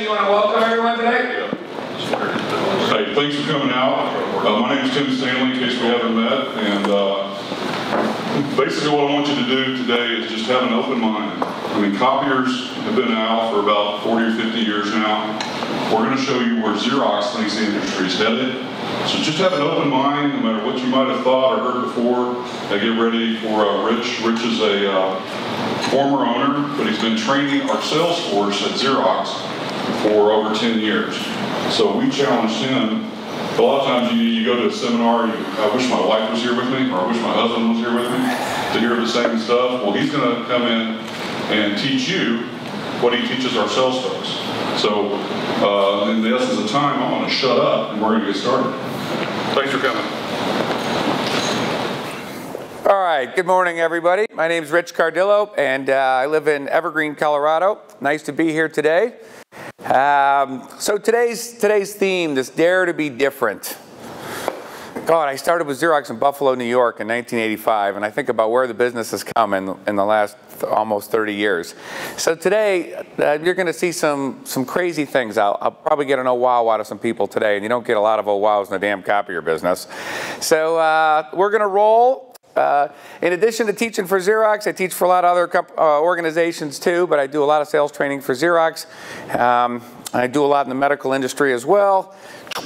you want to welcome everyone today? Hey, thanks for coming out. My name is Tim Stanley, in case we haven't met, and basically what I want you to do today is just have an open mind. I mean, copiers have been out for about 40 or 50 years now. We're going to show you where Xerox thinks the industry is headed. So just have an open mind, no matter what you might have thought or heard before. Get ready for Rich. Rich is a former owner, but he's been training our sales force at Xerox for over 10 years. So we challenged him. A lot of times you go to a seminar, I wish my wife was here with me, or I wish my husband was here with me to hear the same stuff. Well, he's going to come in and teach you what he teaches our sales folks. So in the essence of time, I'm going to shut up and we're going to get started. Thanks for coming. All right, good morning, everybody. My name is Rich Cardillo, and I live in Evergreen, Colorado. Nice to be here today. So today's theme, this dare to be different. God, I started with Xerox in Buffalo, New York in 1985, and I think about where the business has come in the last almost 30 years. So today, you're going to see some crazy things. I'll probably get an oh wow out of some people today, and you don't get a lot of oh wows in the damn copier business. So we're going to roll. In addition to teaching for Xerox, I teach for a lot of other organizations too, but I do a lot of sales training for Xerox. I do a lot in the medical industry as well.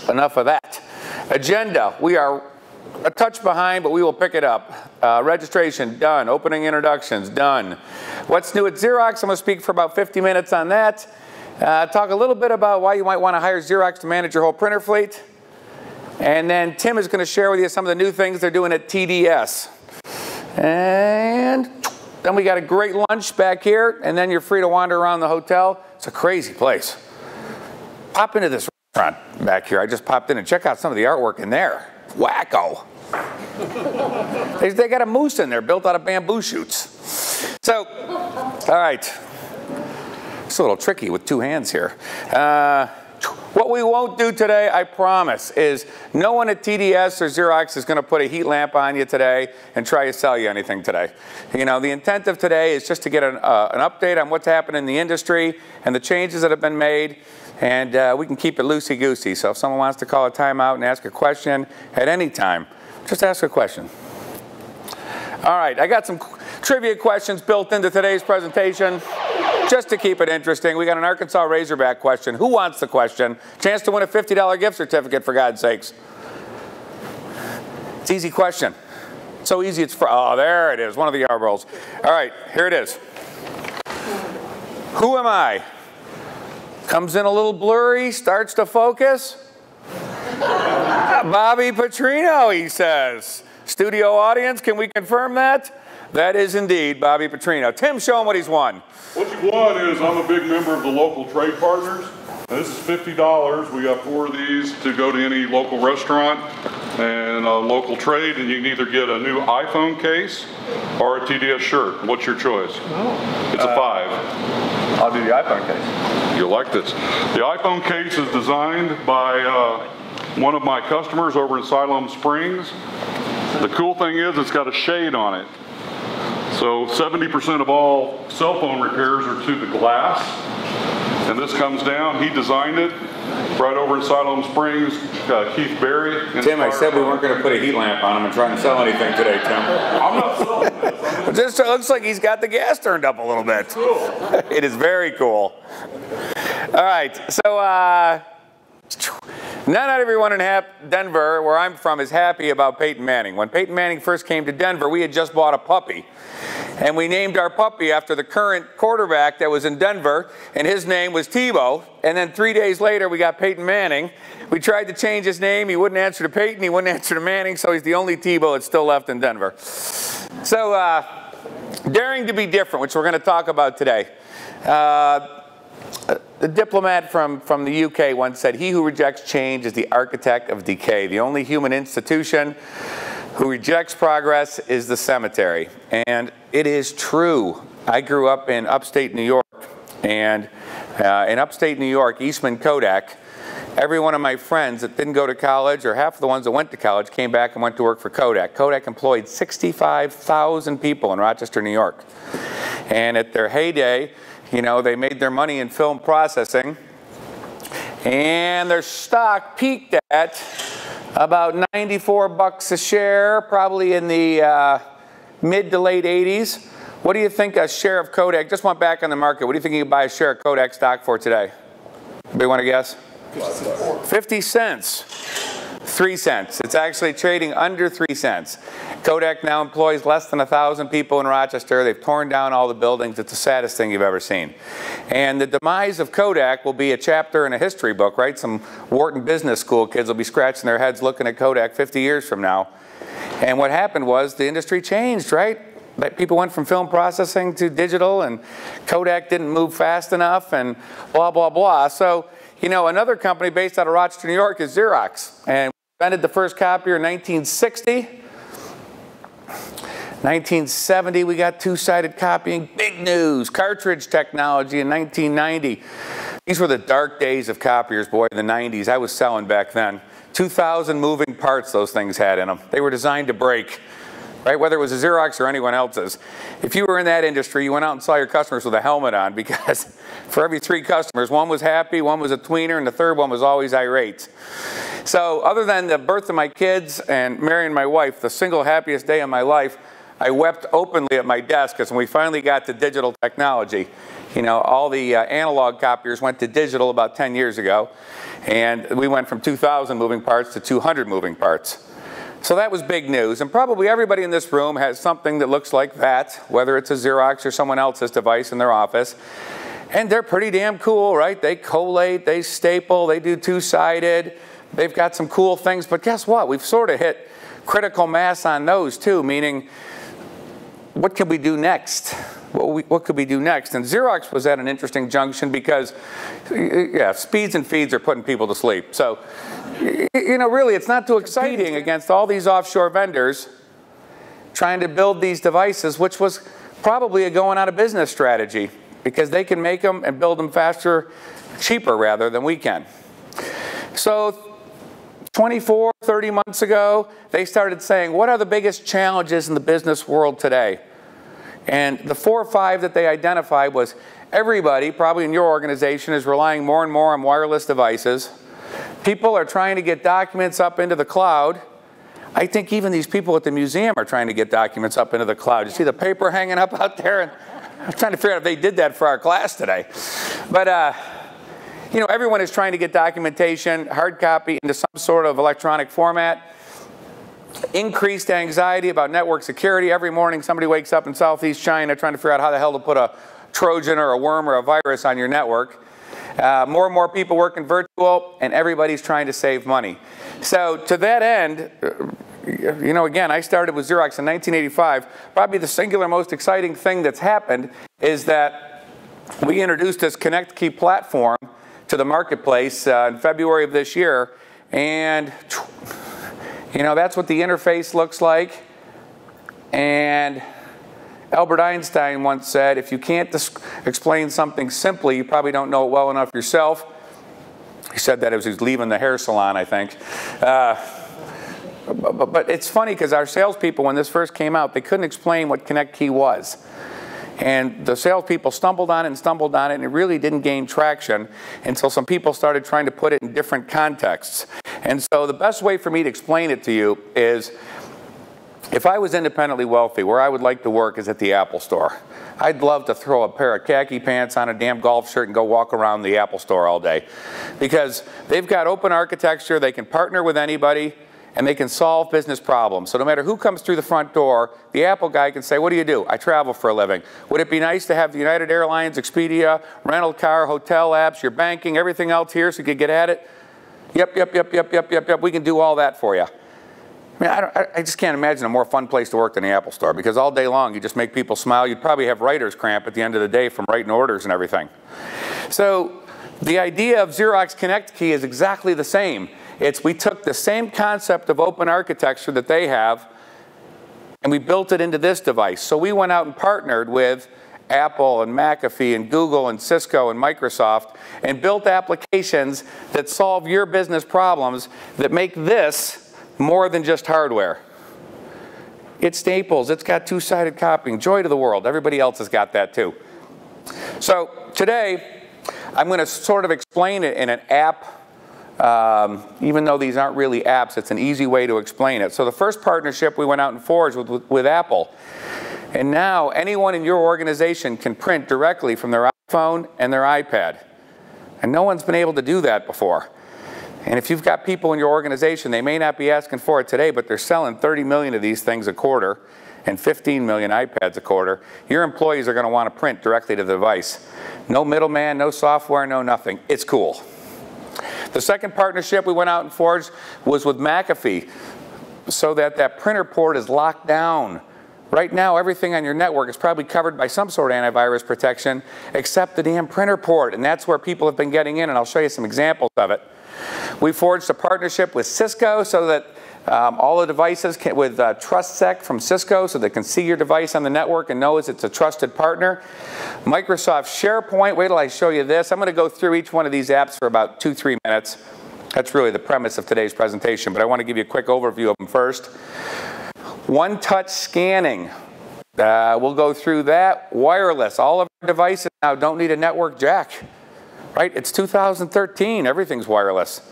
Enough of that. Agenda, we are a touch behind, but we will pick it up. Registration, done. Opening introductions, done. What's new at Xerox? I'm going to speak for about 50 minutes on that. Talk a little bit about why you might want to hire Xerox to manage your whole printer fleet. And then Tim is going to share with you some of the new things they're doing at TDS. And then we got a great lunch back here, and then you're free to wander around the hotel. It's a crazy place. Pop into this restaurant back here. I just popped in and check out some of the artwork in there. Wacko. They got a moose in there built out of bamboo shoots. So, all right. It's a little tricky with two hands here. What we won't do today, I promise, is no one at TDS or Xerox is going to put a heat lamp on you today and try to sell you anything today. You know, the intent of today is just to get an update on what's happened in the industry and the changes that have been made, and we can keep it loosey-goosey. So if someone wants to call a timeout and ask a question at any time, just ask a question. All right, I got some trivia questions built into today's presentation. Just to keep it interesting, we got an Arkansas Razorback question. Who wants the question? Chance to win a $50 gift certificate, for God's sakes. It's an easy question. So easy it's for, oh, there it is, one of the Yarboroughs. All right, here it is. Who am I? Comes in a little blurry, starts to focus. Bobby Petrino, he says. Studio audience, can we confirm that? That is indeed Bobby Petrino. Tim, show him what he's won. What you won is I'm a big member of the local trade partners. This is $50. We got 4 of these to go to any local restaurant and a local trade, and you can either get a new iPhone case or a TDS shirt. What's your choice? It's a 5. I'll do the iPhone case. You'll like this. The iPhone case is designed by one of my customers over in Siloam Springs. The cool thing is it's got a shade on it. So 70% of all cell phone repairs are to the glass. And this comes down. He designed it right over in Siloam Springs. Keith Berry. Tim, I said we weren't going to put a heat lamp on him and try and sell anything today, Tim. I'm not selling this. It just looks like he's got the gas turned up a little bit. Cool. It is very cool. All right, so not everyone in Denver, where I'm from, is happy about Peyton Manning. When Peyton Manning first came to Denver, we had just bought a puppy. And we named our puppy after the current quarterback that was in Denver, and his name was Tebow. And then 3 days later, we got Peyton Manning. We tried to change his name. He wouldn't answer to Peyton. He wouldn't answer to Manning, so he's the only Tebow that's still left in Denver. So, daring to be different, which we're going to talk about today. The diplomat from the UK once said, "He who rejects change is the architect of decay. The only human institution who rejects progress is the cemetery." And it is true. I grew up in upstate New York, and in upstate New York, Eastman Kodak, every one of my friends that didn't go to college, or half of the ones that went to college, came back and went to work for Kodak. Kodak employed 65,000 people in Rochester, New York. And at their heyday, you know, they made their money in film processing. And their stock peaked at about 94 bucks a share, probably in the mid to late 80s. What do you think a share of Kodak, just went back on the market, what do you think you can buy a share of Kodak stock for today? Anybody want to guess? 50 cents. 3 cents. It's actually trading under 3 cents. Kodak now employs less than 1,000 people in Rochester. They've torn down all the buildings. It's the saddest thing you've ever seen. And the demise of Kodak will be a chapter in a history book, right? Some Wharton Business School kids will be scratching their heads looking at Kodak 50 years from now. And what happened was the industry changed, right? People went from film processing to digital, and Kodak didn't move fast enough, and blah, blah, blah. So, you know, another company based out of Rochester, New York is Xerox. And we invented the first copier in 1960. 1970, we got two-sided copying. Big news. Cartridge technology in 1990. These were the dark days of copiers, boy, in the 90s. I was selling back then. 2,000 moving parts those things had in them. They were designed to break, right? Whether it was a Xerox or anyone else's. If you were in that industry, you went out and saw your customers with a helmet on, because for every 3 customers, one was happy, one was a tweener, and the third one was always irate. So other than the birth of my kids and marrying my wife, the single happiest day of my life, I wept openly at my desk because when we finally got to digital technology, you know, all the analog copiers went to digital about 10 years ago, and we went from 2,000 moving parts to 200 moving parts. So that was big news, and probably everybody in this room has something that looks like that, whether it's a Xerox or someone else's device in their office. And they're pretty damn cool, right? They collate, they staple, they do two-sided. They've got some cool things, but guess what? We've sort of hit critical mass on those too, meaning what can we do next? What could we do next? And Xerox was at an interesting junction because, yeah, speeds and feeds are putting people to sleep. So, you know, really, it's not too exciting against all these offshore vendors trying to build these devices, which was probably a going out of business strategy because they can make them and build them faster, cheaper rather, than we can. So 24, 30 months ago, they started saying, what are the biggest challenges in the business world today? And the 4 or 5 that they identified was everybody, probably in your organization, is relying more and more on wireless devices. People are trying to get documents up into the cloud. I think even these people at the museum are trying to get documents up into the cloud. You see the paper hanging up out there? And I'm trying to figure out if they did that for our class today. But, you know, everyone is trying to get documentation, hard copy, into some sort of electronic format. Increased anxiety about network security. Every morning somebody wakes up in Southeast China trying to figure out how the hell to put a Trojan or a worm or a virus on your network. More and more people working virtual, and everybody's trying to save money. So to that end, you know, again, I started with Xerox in 1985. Probably the singular most exciting thing that's happened is that we introduced this Connect Key platform to the marketplace in February of this year, and you know, that's what the interface looks like. And Albert Einstein once said, if you can't explain something simply, you probably don't know it well enough yourself. He said that as he was leaving the hair salon, I think. But it's funny because our salespeople, when this first came out, they couldn't explain what Connect Key was. And the salespeople stumbled on it, and it really didn't gain traction until some people started trying to put it in different contexts. And so the best way for me to explain it to you is, if I was independently wealthy, where I would like to work is at the Apple Store. I'd love to throw a pair of khaki pants on a damn golf shirt and go walk around the Apple Store all day. Because they've got open architecture, they can partner with anybody, and they can solve business problems. So no matter who comes through the front door, the Apple guy can say, what do you do? I travel for a living. Would it be nice to have the United Airlines, Expedia, rental car, hotel apps, your banking, everything else here so you could get at it? Yep. We can do all that for you. I mean, I just can't imagine a more fun place to work than the Apple Store, because all day long you just make people smile. You'd probably have writer's cramp at the end of the day from writing orders and everything. So the idea of Xerox Connect Key is exactly the same. We took the same concept of open architecture that they have, and we built it into this device. So we went out and partnered with Apple and McAfee and Google and Cisco and Microsoft and built applications that solve your business problems that make this more than just hardware. It staples, it's got two-sided copying, joy to the world. Everybody else has got that too. So today, I'm going to sort of explain it in an app. Even though these aren't really apps, it's an easy way to explain it. So the first partnership we went out and forged with Apple. And now anyone in your organization can print directly from their iPhone and their iPad. And no one's been able to do that before. And if you've got people in your organization, they may not be asking for it today, but they're selling 30 million of these things a quarter and 15 million iPads a quarter. Your employees are going to want to print directly to the device. No middleman, no software, no nothing. It's cool. The second partnership we went out and forged was with McAfee, so that that printer port is locked down. Right now, everything on your network is probably covered by some sort of antivirus protection, except the damn printer port, and that's where people have been getting in, and I'll show you some examples of it. We forged a partnership with Cisco so that all the devices with TrustSec from Cisco, so they can see your device on the network and knows it's a trusted partner. Microsoft SharePoint, wait till I show you this. I'm going to go through each one of these apps for about 2-3 minutes. That's really the premise of today's presentation, but I want to give you a quick overview of them first. One-touch scanning. We'll go through that. Wireless. All of our devices now don't need a network jack. Right? It's 2013. Everything's wireless.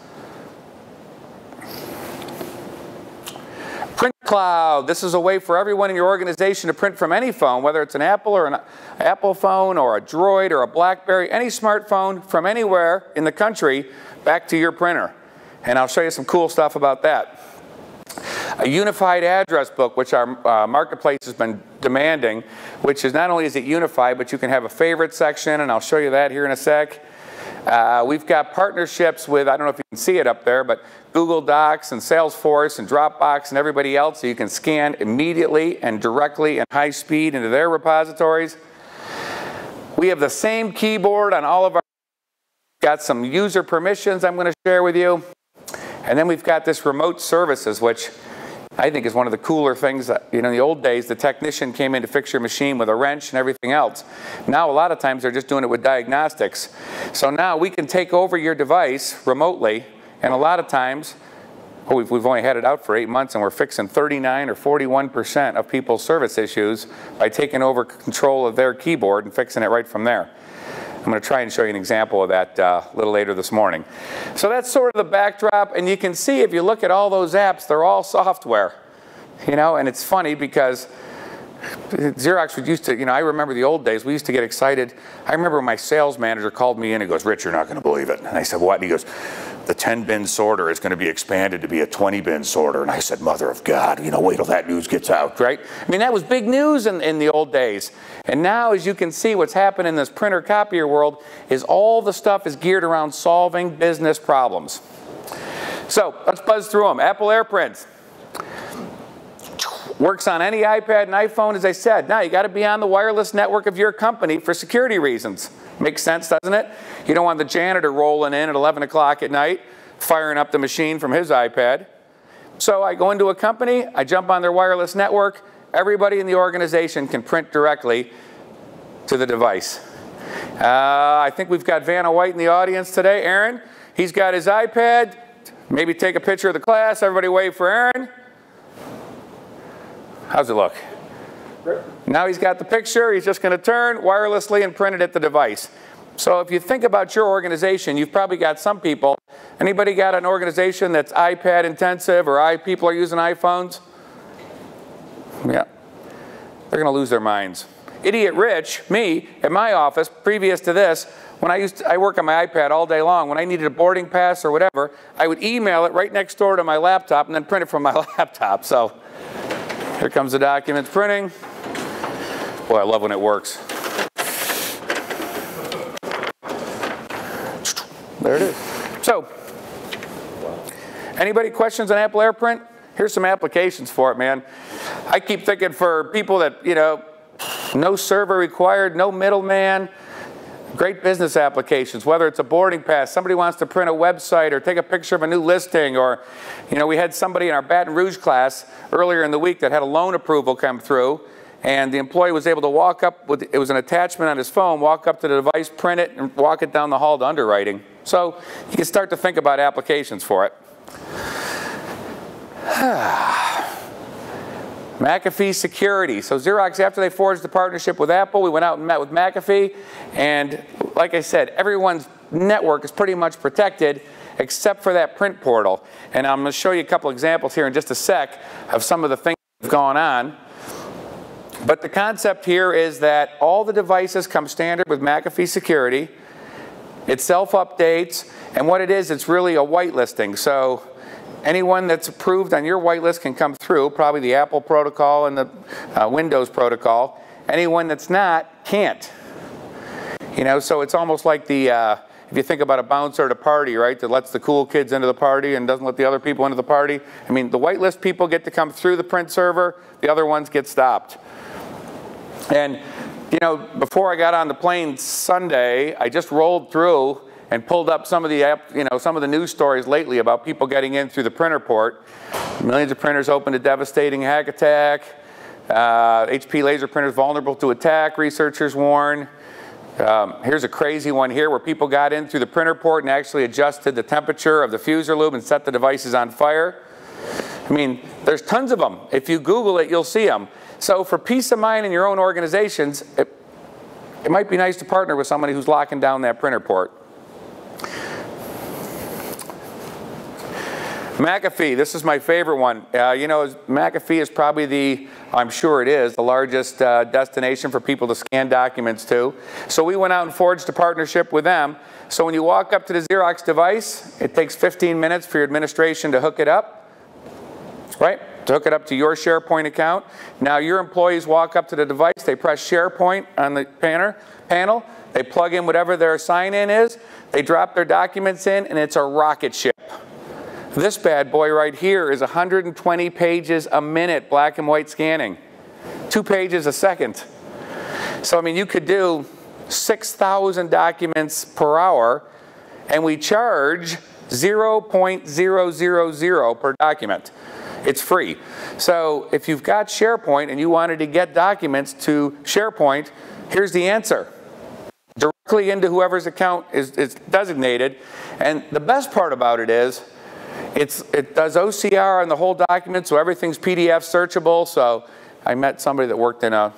Print cloud. This is a way for everyone in your organization to print from any phone, whether it's an Apple or an Apple phone or a Droid or a BlackBerry, any smartphone from anywhere in the country back to your printer. And I'll show you some cool stuff about that. A unified address book, which our marketplace has been demanding, which is not only is it unified, but you can have a favorite section, and I'll show you that here in a sec. We've got partnerships with, I don't know if you can see it up there, but Google Docs and Salesforce and Dropbox and everybody else, so you can scan immediately and directly and high speed into their repositories. We have the same keyboard on all of our, got some user permissions I'm going to share with you. And then we've got this remote services, which I think is one of the cooler things. You know, in the old days, the technician came in to fix your machine with a wrench and everything else. Now, a lot of times, they're just doing it with diagnostics. So now we can take over your device remotely, and a lot of times, we've only had it out for 8 months, and we're fixing 39 or 41% of people's service issues by taking over control of their keyboard and fixing it right from there. I'm going to try and show you an example of that a little later this morning. So that's sort of the backdrop, and you can see if you look at all those apps, they're all software. You know, and it's funny because Xerox would used to, you know, I remember the old days, we used to get excited. I remember my sales manager called me in and goes, "Rich, you're not going to believe it." And I said, "What?" And he goes, "The 10-bin sorter is going to be expanded to be a 20-bin sorter." And I said, "Mother of God, you know, wait till that news gets out," right? I mean, that was big news in the old days. And now, as you can see, what's happened in this printer copier world is all the stuff is geared around solving business problems. So let's buzz through them. Apple AirPrint. Works on any iPad and iPhone, as I said. Now, you got to be on the wireless network of your company for security reasons. Makes sense, doesn't it? You don't want the janitor rolling in at 11 o'clock at night, firing up the machine from his iPad. So I go into a company, I jump on their wireless network, everybody in the organization can print directly to the device. I think we've got Vanna White in the audience today. Aaron, he's got his iPad. Maybe take a picture of the class. Everybody wave for Aaron. How's it look? Now he's got the picture. He's just going to turn wirelessly and print it at the device. So if you think about your organization, you've probably got some people. Anybody got an organization that's iPad intensive or people are using iPhones? Yeah. They're going to lose their minds. Idiot Rich, me, at my office, previous to this, when I work on my iPad all day long. When I needed a boarding pass or whatever, I would email it right next door to my laptop and then print it from my laptop. So here comes the documents printing. Boy, I love when it works. There it is. So, anybody questions on Apple AirPrint? Here's some applications for it, man. I keep thinking for people that, you know, no server required, no middleman, great business applications, whether it's a boarding pass, somebody wants to print a website or take a picture of a new listing, or, you know, we had somebody in our Baton Rouge class earlier in the week that had a loan approval come through, and the employee was able to walk up with, it was an attachment on his phone, walk up to the device, print it, and walk it down the hall to underwriting. So you can start to think about applications for it. McAfee Security. So Xerox, after they forged the partnership with Apple, we went out and met with McAfee, and like I said, everyone's network is pretty much protected except for that print portal. And I'm going to show you a couple examples here in just a sec of some of the things that have gone on. But the concept here is that all the devices come standard with McAfee security. It self-updates, and what it is, it's really a whitelisting. So anyone that's approved on your whitelist can come through, probably the Apple protocol and the Windows protocol. Anyone that's not, can't. You know, so it's almost like the, if you think about a bouncer at a party, right, that lets the cool kids into the party and doesn't let the other people into the party. I mean, the whitelist people get to come through the print server, the other ones get stopped. And, you know, before I got on the plane Sunday, I just rolled through and pulled up some of the, some of the news stories lately about people getting in through the printer port. Millions of printers open to devastating hack attack. HP laser printers vulnerable to attack, researchers warn. Here's a crazy one here where people got in through the printer port and actually adjusted the temperature of the fuser lube and set the devices on fire. I mean, there's tons of them. If you Google it, you'll see them. So for peace of mind in your own organizations, it might be nice to partner with somebody who's locking down that printer port. McAfee, this is my favorite one. You know, McAfee is probably the, I'm sure it is, the largest destination for people to scan documents to. So we went out and forged a partnership with them. So when you walk up to the Xerox device, it takes 15 minutes for your administration to hook it up, right? To hook it up to your SharePoint account. Now your employees walk up to the device, they press SharePoint on the panel, they plug in whatever their sign-in is, they drop their documents in, and it's a rocket ship. This bad boy right here is 120 pages a minute, black and white scanning. 2 pages a second. So, I mean, you could do 6,000 documents per hour, and we charge 0.000 per document. It's free. So, if you've got SharePoint and you wanted to get documents to SharePoint, here's the answer. Directly into whoever's account is designated. And the best part about it is, it does OCR on the whole document, so everything's PDF searchable. So I met somebody that worked in a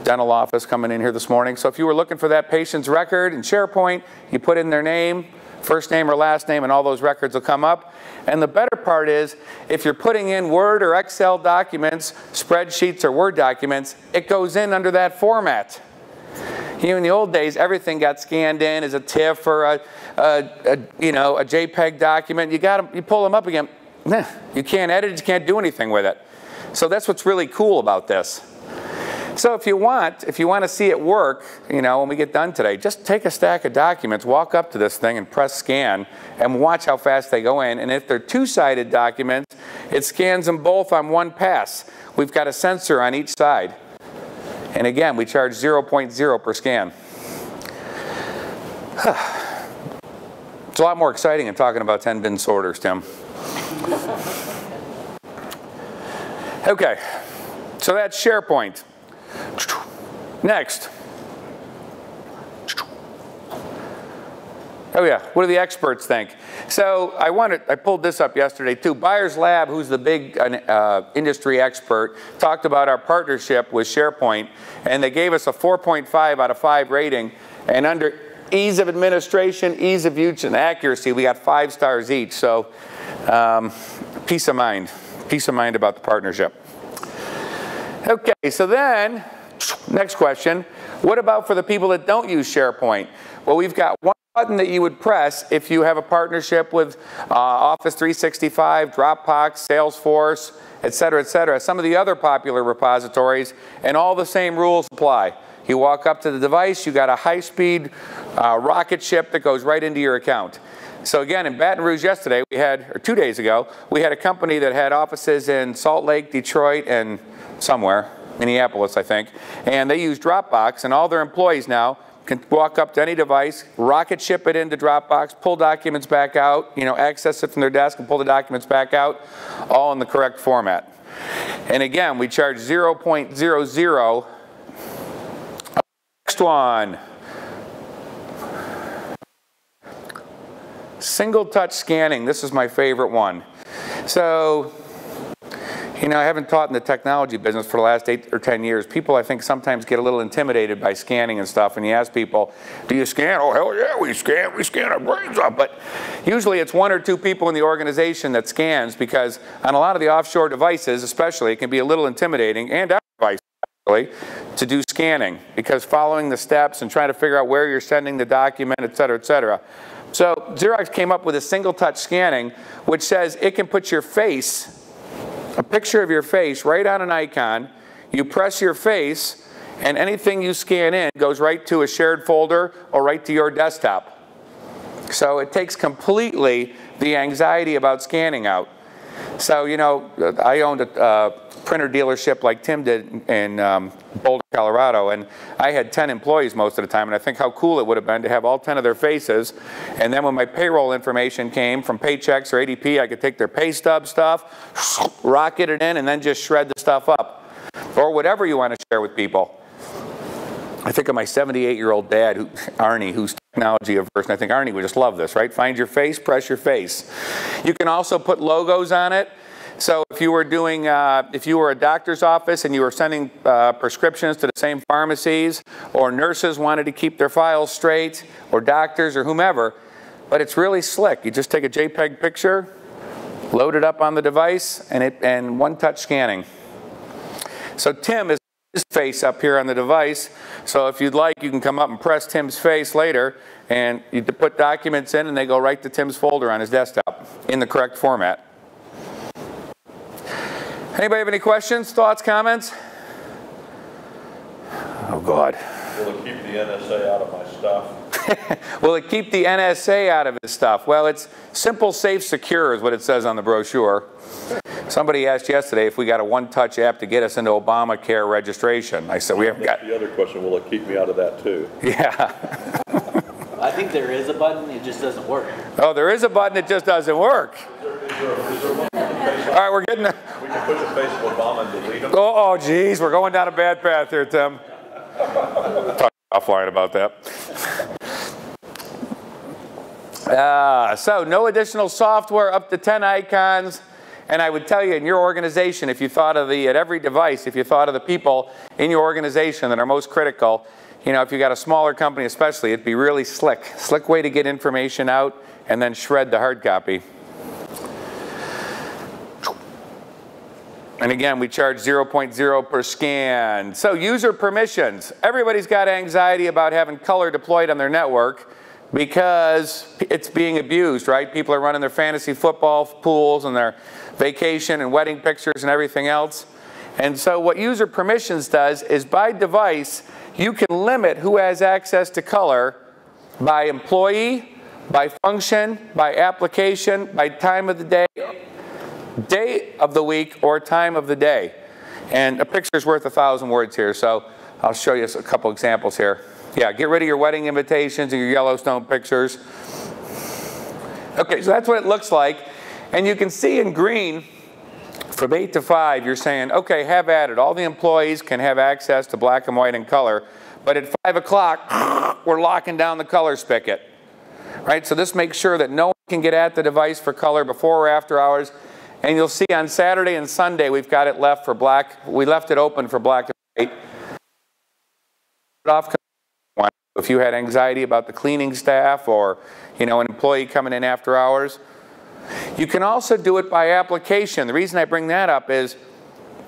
dental office coming in here this morning. So if you were looking for that patient's record in SharePoint, you put in their name, first name or last name, and all those records will come up. And the better part is, if you're putting in Word or Excel documents, spreadsheets or Word documents, it goes in under that format. You know, in the old days, everything got scanned in as a TIFF or a JPEG document. You pull them up again. You can't edit it. You can't do anything with it. So that's what's really cool about this. So if you want to see it work, you know, when we get done today, just take a stack of documents, walk up to this thing, and press scan, and watch how fast they go in. And if they're two-sided documents, it scans them both on one pass. We've got a sensor on each side. And again, we charge 0.0 per scan. It's a lot more exciting than talking about 10-bin sorters, Tim. Okay, so that's SharePoint. Next. Oh yeah, what do the experts think? So I pulled this up yesterday too. Byers Lab, who's the big industry expert, talked about our partnership with SharePoint, and they gave us a 4.5 out of 5 rating. And under ease of administration, ease of use, and accuracy, we got 5 stars each. So peace of mind about the partnership. Okay, so then, next question. What about for the people that don't use SharePoint? Well, we've got one button that you would press if you have a partnership with Office 365, Dropbox, Salesforce, et cetera, some of the other popular repositories, and all the same rules apply. You walk up to the device, you got a high-speed rocket ship that goes right into your account. So again, in Baton Rouge yesterday, or 2 days ago, we had a company that had offices in Salt Lake, Detroit, and somewhere, Minneapolis, I think, and they use Dropbox, and all their employees now can walk up to any device, rocket ship it into Dropbox, pull documents back out, access it from their desk and pull the documents back out, all in the correct format. And again, we charge 0.00. Next one. Single touch scanning. This is my favorite one. So, You know, I haven't taught in the technology business for the last 8 or 10 years. People, I think, sometimes get a little intimidated by scanning and stuff. And you ask people, do you scan? Oh, hell yeah, we scan our brains up. But usually it's 1 or 2 people in the organization that scans, because on a lot of the offshore devices, especially, it can be a little intimidating, and our devices, actually, to do scanning, because following the steps and trying to figure out where you're sending the document, et cetera, et cetera. So Xerox came up with a single touch scanning, which says it can put your face, a picture of your face, right on an icon. You press your face, and anything you scan in goes right to a shared folder or right to your desktop. So it takes completely the anxiety about scanning out. So, you know, I owned a printer dealership like Tim did in Boulder, Colorado, and I had 10 employees most of the time, and I think how cool it would have been to have all 10 of their faces, and then when my payroll information came from Paychex or ADP, I could take their pay stub stuff, rocket it in, and then just shred the stuff up, or whatever you want to share with people. I think of my 78-year-old dad, Arnie, who's technology averse, and I think Arnie would just love this, right? Find your face, press your face. You can also put logos on it. So if you were doing, if you were a doctor's office and you were sending prescriptions to the same pharmacies, or nurses wanted to keep their files straight, or doctors or whomever, but it's really slick. You just take a JPEG picture, load it up on the device, and one-touch scanning. So Tim is his face up here on the device, so if you'd like, you can come up and press Tim's face later, and you put documents in, and they go right to Tim's folder on his desktop in the correct format. Anybody have any questions, thoughts, comments? Oh, God. Will it keep the NSA out of my stuff? Will it keep the NSA out of his stuff? Well, it's simple, safe, secure is what it says on the brochure. Somebody asked yesterday if we got a one-touch app to get us into Obamacare registration. I said we haven't got. The other question, will it keep me out of that too? Yeah. I think there is a button, it just doesn't work. Oh, there is a button, it just doesn't work. Is there one all right, we're getting. We can put the face of Obama and delete him. Oh, geez, we're going down a bad path here, Tim. Talk offline about that. So no additional software, up to 10 icons. And I would tell you, in your organization, if you thought of at every device, if you thought of the people in your organization that are most critical, you know, if you got a smaller company especially, it'd be really slick. Slick way to get information out and then shred the hard copy. And again, we charge 0.0 per scan. So user permissions. Everybody's got anxiety about having color deployed on their network because it's being abused, right? People are running their fantasy football pools and their vacation and wedding pictures and everything else. And so what user permissions does is by device, you can limit who has access to color by employee, by function, by application, by time of the day, day of the week, or time of the day. And a picture's worth 1,000 words here, so I'll show you a couple examples here. Yeah, get rid of your wedding invitations and your Yellowstone pictures. Okay, so that's what it looks like. And you can see in green, from 8 to 5, you're saying, okay, have at it. All the employees can have access to black and white and color. But at 5 o'clock, we're locking down the color spigot. Right? So this makes sure that no one can get at the device for color before or after hours. And you'll see on Saturday and Sunday, we've got it left for black. We left it open for black and white. If you had anxiety about the cleaning staff or, you know, an employee coming in after hours. You can also do it by application. The reason I bring that up is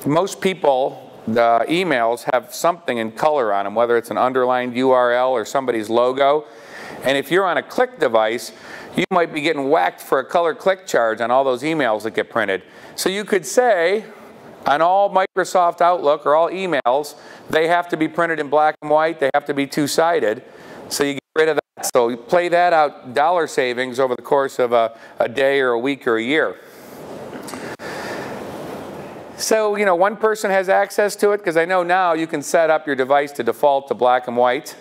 most people, the emails have something in color on them, whether it's an underlined URL or somebody's logo. And if you're on a click device, you might be getting whacked for a color click charge on all those emails that get printed. So you could say on all Microsoft Outlook or all emails, they have to be printed in black and white, they have to be two-sided. So you get rid of that. So you play that out, dollar savings over the course of a day or a week or a year. So, you know, one person has access to it, because I know now you can set up your device to default to black and white,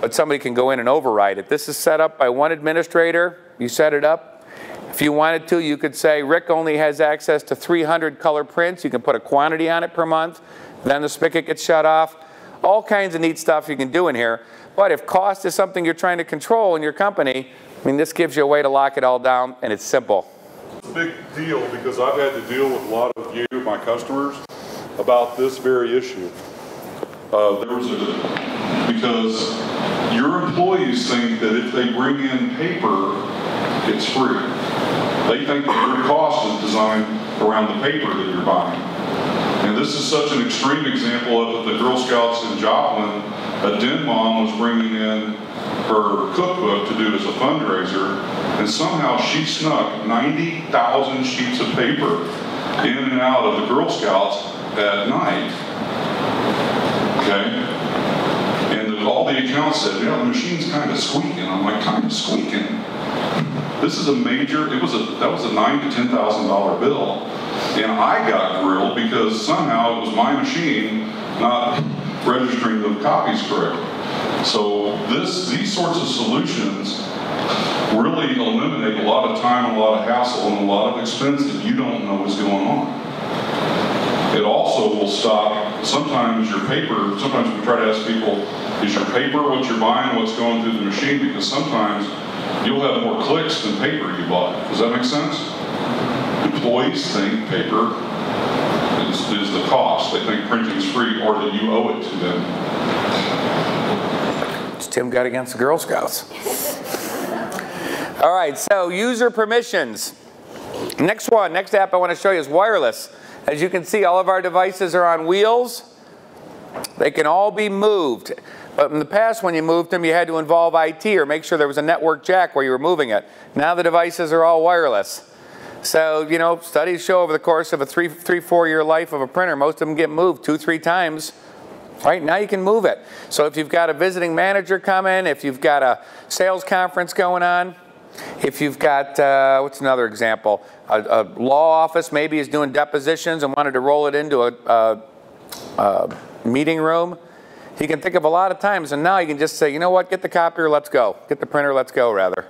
but somebody can go in and override it. This is set up by one administrator. You set it up. If you wanted to, you could say, Rick only has access to 300 color prints. You can put a quantity on it per month. Then the spigot gets shut off. All kinds of neat stuff you can do in here. But if cost is something you're trying to control in your company, I mean, this gives you a way to lock it all down, and it's simple. It's a big deal because I've had to deal with a lot of you, my customers about this very issue. Because your employees think that if they bring in paper, it's free. They think that your cost is designed around the paper that you're buying. And this is such an extreme example of it. The Girl Scouts in Joplin, a den mom was bringing in her cookbook to do as a fundraiser, and somehow she snuck 90,000 sheets of paper in and out of the Girl Scouts at night. Okay? And all the accounts said, yeah, the machine's kind of squeaking. I'm like, kind of squeaking? This is a major, that was a $9,000 to $10,000 bill. And I got grilled because somehow it was my machine not registering the copies correctly. So these sorts of solutions really eliminate a lot of time, a lot of hassle, and a lot of expense that you don't know is going on. It also will stop, sometimes your paper, sometimes we try to ask people, is your paper what you're buying, what's going through the machine? Because sometimes you'll have more clicks than paper you bought. Does that make sense? Employees think paper is the cost. They think printing is free or that you owe it to them. What's Tim got against the Girl Scouts? All right, so user permissions. Next app I want to show you is wireless. As you can see, all of our devices are on wheels. They can all be moved. But in the past, when you moved them, you had to involve IT or make sure there was a network jack where you were moving it. Now the devices are all wireless. So, you know, studies show over the course of a 3-4 year life of a printer, most of them get moved 2-3 times. Right, now you can move it. So if you've got a visiting manager come in, if you've got a sales conference going on, if you've got, what's another example? A law office maybe is doing depositions and wanted to roll it into a meeting room. You can think of a lot of times, and now you can just say, you know what, get the copier, let's go. Get the printer, let's go, rather.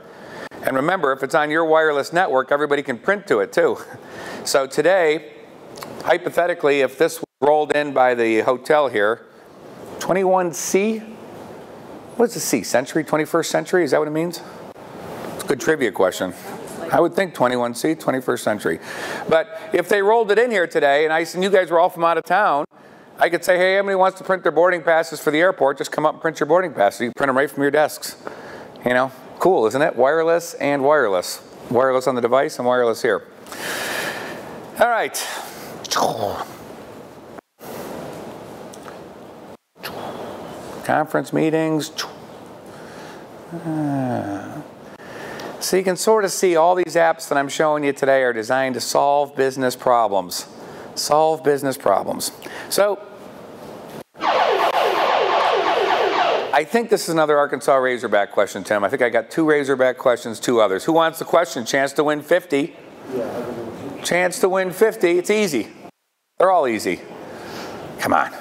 And remember, if it's on your wireless network, everybody can print to it, too. So today, hypothetically, if this was rolled in by the hotel here, 21C, what's the C, century, 21st century, is that what it means? It's a good trivia question. I would think 21C, 21st century. But if they rolled it in here today, and you guys were all from out of town, I could say, hey, anybody wants to print their boarding passes for the airport, just come up and print your boarding passes. You can print them right from your desks. You know, cool, isn't it? Wireless and wireless. Wireless on the device and wireless here. All right. Conference meetings. So you can sort of see all these apps that I'm showing you today are designed to solve business problems. Solve business problems. So I think this is another Arkansas Razorback question, Tim. I think I got 2 Razorback questions, 2 others. Who wants the question? Chance to win 50. Chance to win 50. It's easy. They're all easy. Come on.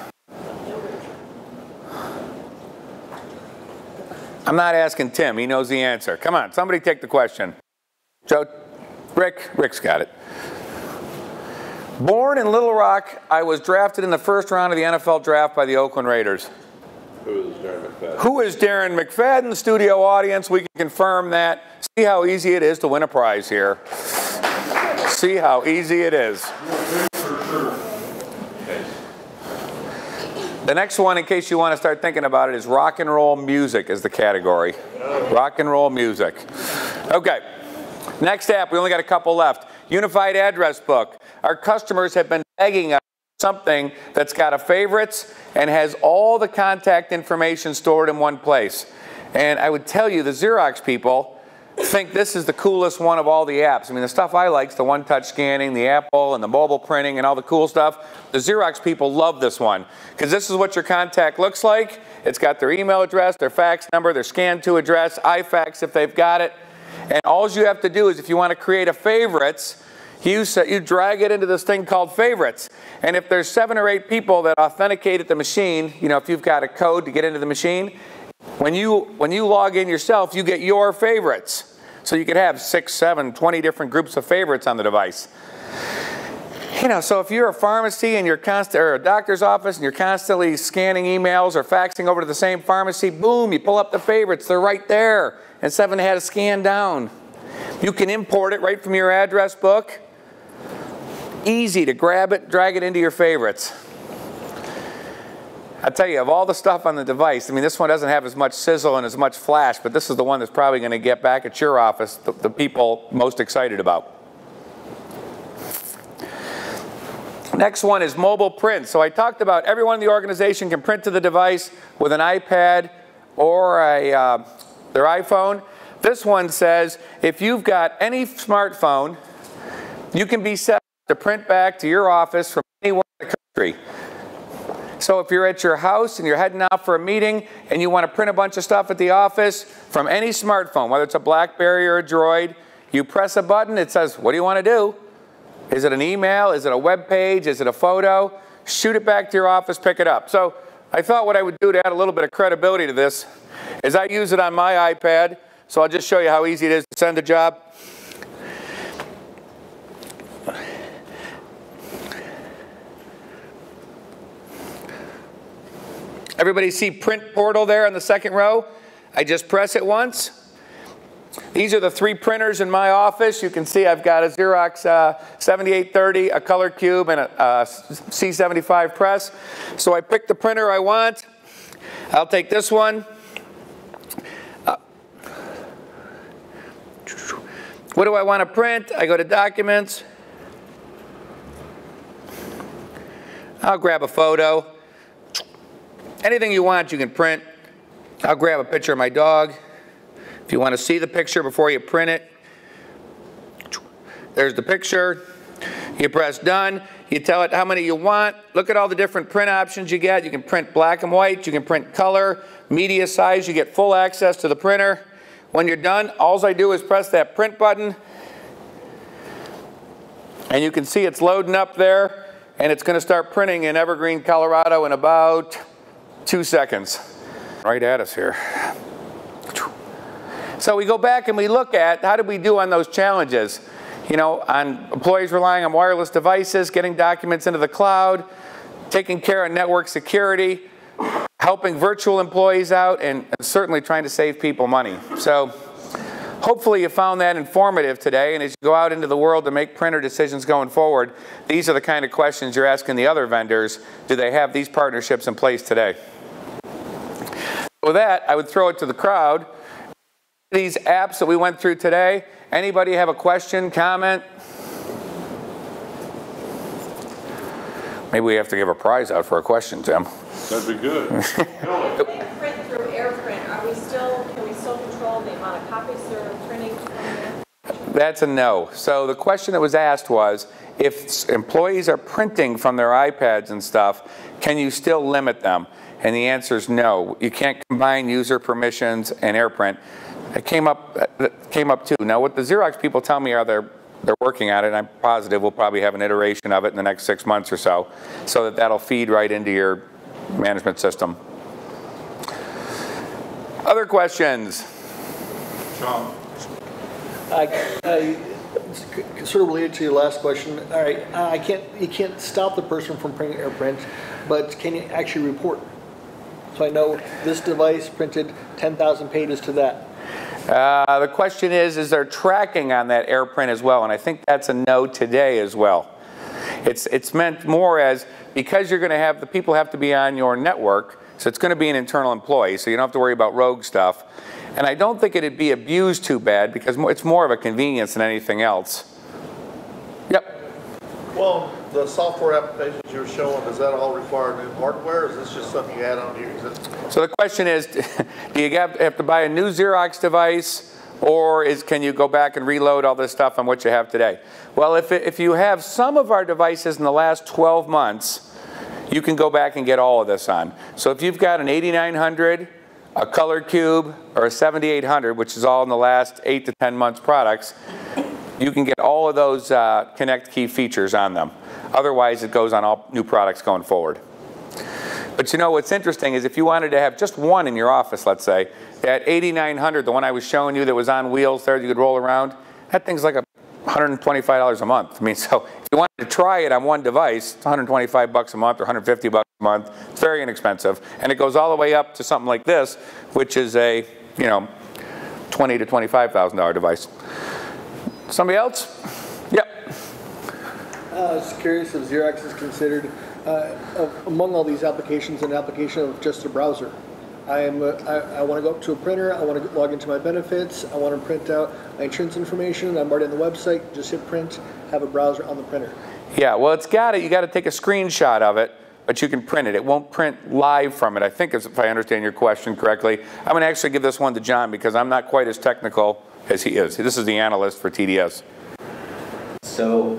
I'm not asking Tim. He knows the answer. Come on, somebody take the question. Joe, Rick's got it. Born in Little Rock, I was drafted in the first round of the NFL draft by the Oakland Raiders. Who is Darren McFadden? Who is Darren McFadden? Studio audience, we can confirm that. See how easy it is to win a prize here. See how easy it is. The next one, in case you want to start thinking about it, is rock and roll music is the category. Rock and roll music. Okay. Next app, we only got a couple left. Unified Address Book. Our customers have been begging us for something that's got a favorites and has all the contact information stored in one place. And I would tell you, the Xerox people think this is the coolest one of all the apps. I mean, the stuff I like is the one-touch scanning, the Apple and the mobile printing and all the cool stuff. The Xerox people love this one because this is what your contact looks like. It's got their email address, their fax number, their scan to address, iFax if they've got it. And all you have to do is if you want to create a favorites, you drag it into this thing called favorites. And if there's 7 or 8 people that authenticate at the machine, you know, if you've got a code to get into the machine, when you log in yourself, you get your favorites. So you could have 6, 7, 20 different groups of favorites on the device. You know, so if you're a pharmacy and you're or a doctor's office and you're constantly scanning emails or faxing over to the same pharmacy, boom, you pull up the favorites, they're right there. Instead of having to scan down. You can import it right from your address book. easy to grab it, drag it into your favorites. I tell you, of all the stuff on the device, I mean, this one doesn't have as much sizzle and as much flash, but this is the one that's probably going to get back at your office the people most excited about. Next one is mobile print. So I talked about everyone in the organization can print to the device with an iPad or their iPhone. This one says if you've got any smartphone, you can be set up to print back to your office from anywhere in the country. So if you're at your house and you're heading out for a meeting and you want to print a bunch of stuff at the office from any smartphone, whether it's a BlackBerry or a Droid, you press a button, it says, what do you want to do? Is it an email? Is it a web page? Is it a photo? Shoot it back to your office, pick it up. So I thought what I would do to add a little bit of credibility to this is I use it on my iPad. So I'll just show you how easy it is to send a job. Everybody see print portal there on the second row? I just press it once. These are the 3 printers in my office. You can see I've got a Xerox 7830, a color cube, and a C75 press. So I pick the printer I want. I'll take this one. What do I want to print? I go to Documents. I'll grab a photo. Anything you want, you can print. I'll grab a picture of my dog. If you want to see the picture before you print it, there's the picture. You press done. You tell it how many you want. Look at all the different print options you get. You can print black and white. You can print color, media size. You get full access to the printer. When you're done, all I do is press that print button. And you can see it's loading up there. And it's going to start printing in Evergreen, Colorado in about 2 seconds. Right at us here. So we go back and we look at how did we do on those challenges. You know, on employees relying on wireless devices, getting documents into the cloud, taking care of network security, helping virtual employees out, and certainly trying to save people money. So hopefully you found that informative today, and as you go out into the world to make printer decisions going forward, these are the kind of questions you're asking the other vendors. Do they have these partnerships in place today? With that, I would throw it to the crowd. These apps that we went through today, anybody have a question, comment? Maybe we have to give a prize out for a question, Tim. That'd be good. If they print through AirPrint, can we still control the amount of copies they're printing from there? That's a no. So the question that was asked was, if employees are printing from their iPads and stuff, can you still limit them? And the answer is no. You can't combine user permissions and AirPrint. It came up too. Now what the Xerox people tell me are they're working on it, and I'm positive we'll probably have an iteration of it in the next 6 months or so that that'll feed right into your management system. Other questions? Sean. Sort of related to your last question. All right, you can't stop the person from printing AirPrint, but can you actually report? So I know this device printed 10,000 pages to that. The question is there tracking on that AirPrint as well? And I think that's a no today as well. It's meant more as, because you're going to have, the people have to be on your network, so it's going to be an internal employee, so you don't have to worry about rogue stuff. And I don't think it'd be abused too bad, because it's more of a convenience than anything else. Yep. Well, the software applications you're showing, does that all require new hardware, or is this just something you add on to your existing? So the question is, do you have to buy a new Xerox device, or can you go back and reload all this stuff on what you have today? Well, if you have some of our devices in the last 12 months, you can go back and get all of this on. So if you've got an 8900, a color cube, or a 7800, which is all in the last 8 to 10 months products, you can get all of those Connect Key features on them. Otherwise, it goes on all new products going forward. But you know what's interesting is if you wanted to have just one in your office, let's say, that 8900, the one I was showing you that was on wheels there, you could roll around, that thing's like $125 a month. I mean, so if you wanted to try it on one device, it's $125 a month or $150 a month. It's very inexpensive. And it goes all the way up to something like this, which is a, $20,000 to $25,000 device. Somebody else? Yep. I was curious if Xerox is considered, among all these applications, an application of just a browser. I want to go up to a printer, I want to log into my benefits, I want to print out my insurance information, I'm already on the website, just hit print, have a browser on the printer. Yeah, well, you got to take a screenshot of it, but you can print it. It won't print live from it, I think, if I understand your question correctly. I'm going to actually give this one to John because I'm not quite as technical as he is. This is the analyst for TDS. So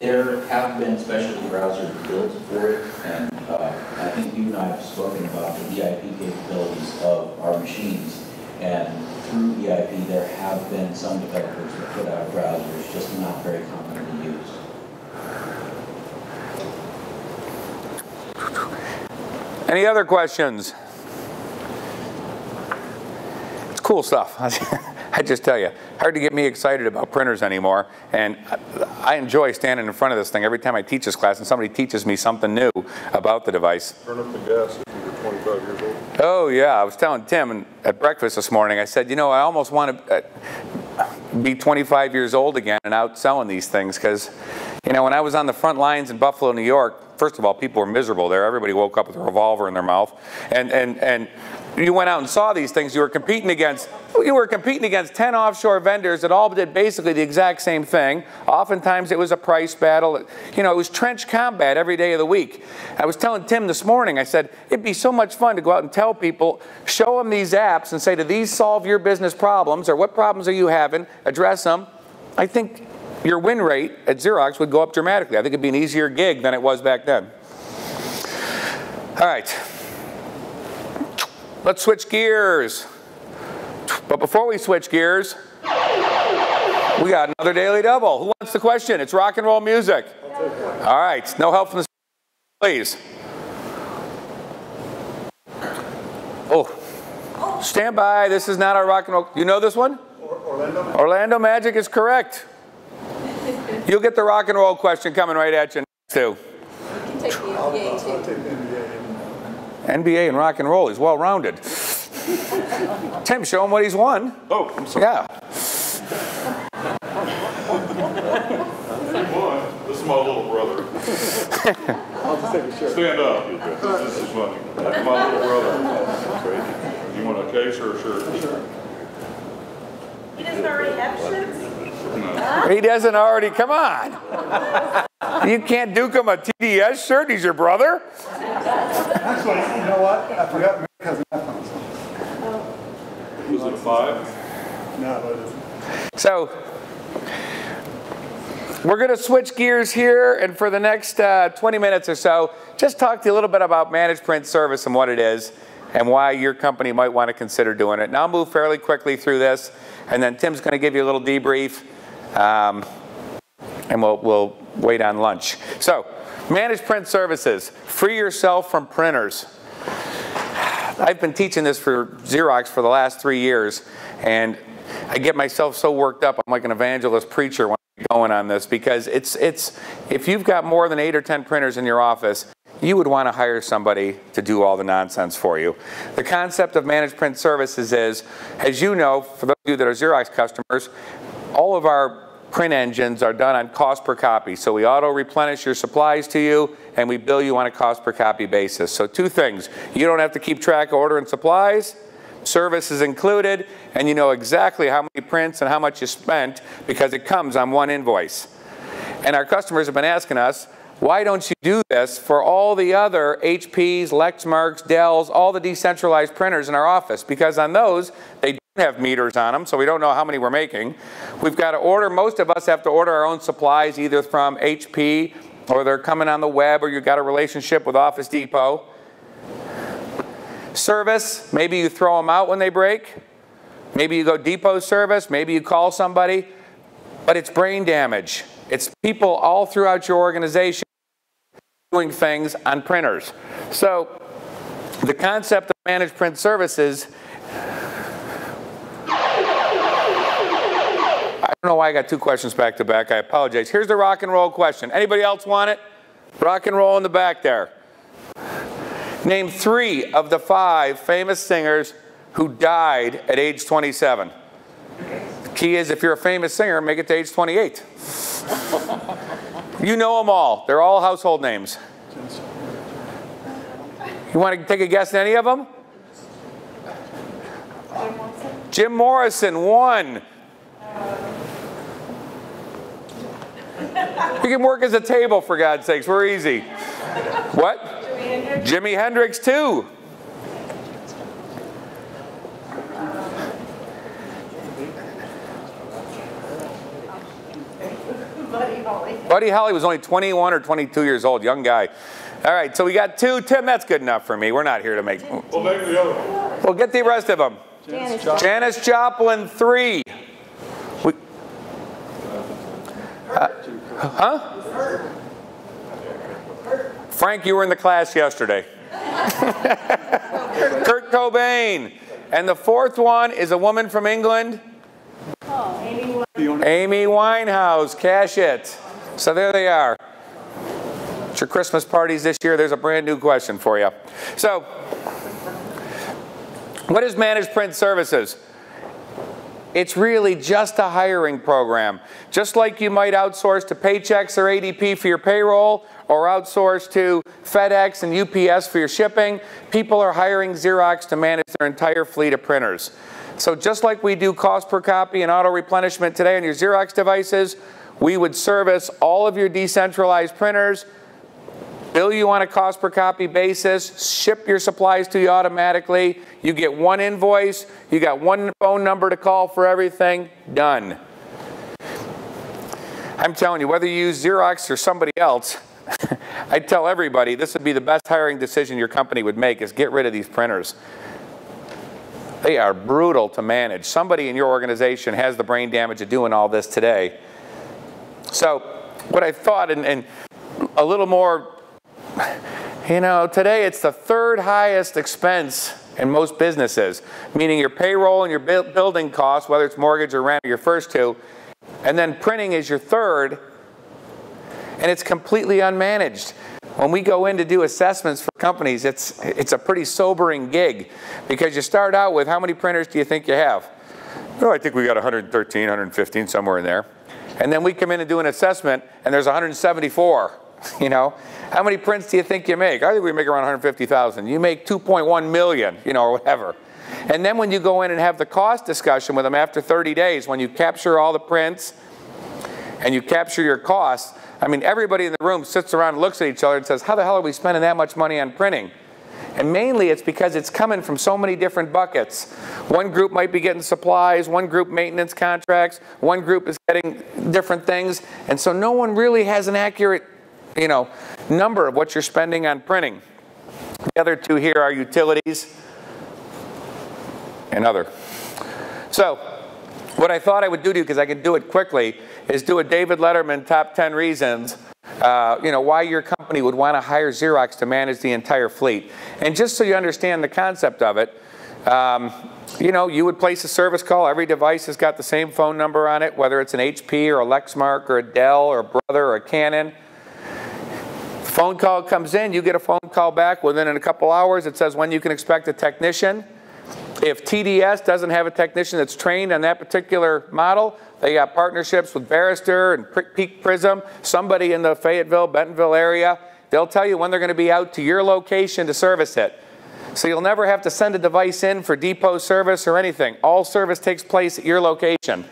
there have been specialty browsers built for it, and I think you and I have spoken about the EIP capabilities of our machines. And through EIP, there have been some developers that put out browsers, just not very commonly used. Any other questions? It's cool stuff. I just tell you, hard to get me excited about printers anymore. And I enjoy standing in front of this thing every time I teach this class and somebody teaches me something new about the device. Turn up the gas if you were 25 years old. Oh yeah, I was telling Tim at breakfast this morning, I said, you know, I almost want to be 25 years old again and out selling these things because, you know, when I was on the front lines in Buffalo, New York, first of all, people were miserable there. Everybody woke up with a revolver in their mouth. And you went out and saw these things. You were competing against 10 offshore vendors that all did basically the exact same thing. Oftentimes it was a price battle. You know, it was trench combat every day of the week. I was telling Tim this morning, I said, it'd be so much fun to go out and tell people, show them these apps and say, do these solve your business problems, or what problems are you having, address them. I think your win rate at Xerox would go up dramatically. I think it'd be an easier gig than it was back then. All right. Let's switch gears. But before we switch gears, we got another Daily Double. Who wants the question? It's rock and roll music. All right. No help from the please. Oh. Stand by. This is not our rock and roll. You know this one? Orlando Magic is correct. You'll get the rock and roll question coming right at you next, too. You can take the NBA, too. NBA and rock and roll. He's well-rounded. Tim, show him what he's won. Oh, I'm sorry. Yeah. This is my little brother. Stand up. This is funny. That's my little brother. You want a case or a shirt? He doesn't already have shirts? No. He doesn't already. Come on. You can't duke him a TDS shirt. He's your brother. Actually, you know what? I forgot Mick has an F on his one. Was it a 5? No, it isn't. So we're going to switch gears here, and for the next 20 minutes or so, just talk to you a little bit about managed print service and what it is and why your company might want to consider doing it. And I'll move fairly quickly through this, and then Tim's going to give you a little debrief, and we'll wait on lunch. So, managed print services. Free yourself from printers. I've been teaching this for Xerox for the last 3 years, and I get myself so worked up. I'm like an evangelist preacher when I'm going on this, because it's if you've got more than 8 or 10 printers in your office, you would want to hire somebody to do all the nonsense for you. The concept of managed print services is, as you know, for those of you that are Xerox customers, all of our print engines are done on cost per copy. So we auto-replenish your supplies to you, and we bill you on a cost per copy basis. So 2 things. You don't have to keep track of ordering supplies. Service is included, and you know exactly how many prints and how much you spent because it comes on one invoice. And our customers have been asking us, why don't you do this for all the other HPs, Lexmarks, Dells, all the decentralized printers in our office? Because on those, they don't have meters on them, so we don't know how many we're making. We've got to order, most of us have to order our own supplies either from HP or they're coming on the web, or you've got a relationship with Office Depot. Service, maybe you throw them out when they break. Maybe you go depot service, maybe you call somebody, but it's brain damage. It's people all throughout your organization doing things on printers. So the concept of managed print services, I don't know why I got 2 questions back to back. I apologize. Here's the rock and roll question. Anybody else want it? Rock and roll in the back there. Name 3 of the 5 famous singers who died at age 27. Key is, if you're a famous singer, make it to age 28. You know them all. They're all household names. You want to take a guess at any of them? Jim Morrison, 1. You can work as a table, for God's sakes. We're easy. What? Jimi Hendrix, 2. Buddy Holly was only 21 or 22 years old, young guy. All right, so we got 2. Tim, that's good enough for me. We're not here to make... We'll make the other one. Well, get the rest of them. Janis Joplin, 3. Huh? Frank, you were in the class yesterday. Kurt Cobain. And the 4th one is a woman from England. Amy Winehouse. Cash it. So there they are. It's your Christmas parties this year. There's a brand new question for you. So, what is Managed Print Services? It's really just a hiring program. Just like you might outsource to Paychex or ADP for your payroll, or outsource to FedEx and UPS for your shipping, people are hiring Xerox to manage their entire fleet of printers. So just like we do cost per copy and auto replenishment today on your Xerox devices, we would service all of your decentralized printers, bill you on a cost per copy basis, ship your supplies to you automatically. You get 1 invoice, you got 1 phone number to call for everything, done. I'm telling you, whether you use Xerox or somebody else, I tell everybody this would be the best hiring decision your company would make, is get rid of these printers. They are brutal to manage. Somebody in your organization has the brain damage of doing all this today. So what I thought, and a little more, you know, today it's the 3rd highest expense in most businesses, meaning your payroll and your building costs, whether it's mortgage or rent, are your first 2, and then printing is your 3rd, and it's completely unmanaged. When we go in to do assessments for companies, it's a pretty sobering gig, because you start out with, how many printers do you think you have? Oh, I think we got 113, 115, somewhere in there. And then we come in and do an assessment, and there's 174. You know, how many prints do you think you make? I think we make around 150,000. You make 2.1 million, you know, or whatever. And then when you go in and have the cost discussion with them after 30 days, when you capture all the prints and you capture your costs, I mean, everybody in the room sits around and looks at each other and says, how the hell are we spending that much money on printing? And mainly it's because it's coming from so many different buckets. One group might be getting supplies, one group maintenance contracts, one group is getting different things, and so no one really has an accurate, you know, number of what you're spending on printing. The other 2 here are utilities and other. So what I thought I would do to you, because I can do it quickly, is do a David Letterman top 10 reasons you know, why your company would want to hire Xerox to manage the entire fleet. And just so you understand the concept of it, you know, you would place a service call. Every device has got the same phone number on it, whether it's an HP or a Lexmark or a Dell or a Brother or a Canon. Phone call comes in, you get a phone call back within a couple hours. It says when you can expect a technician. If TDS doesn't have a technician that's trained on that particular model, they got partnerships with Barrister and Peak Prism, somebody in the Fayetteville, Bentonville area. They'll tell you when they're going to be out to your location to service it. So you'll never have to send a device in for depot service or anything. All service takes place at your location.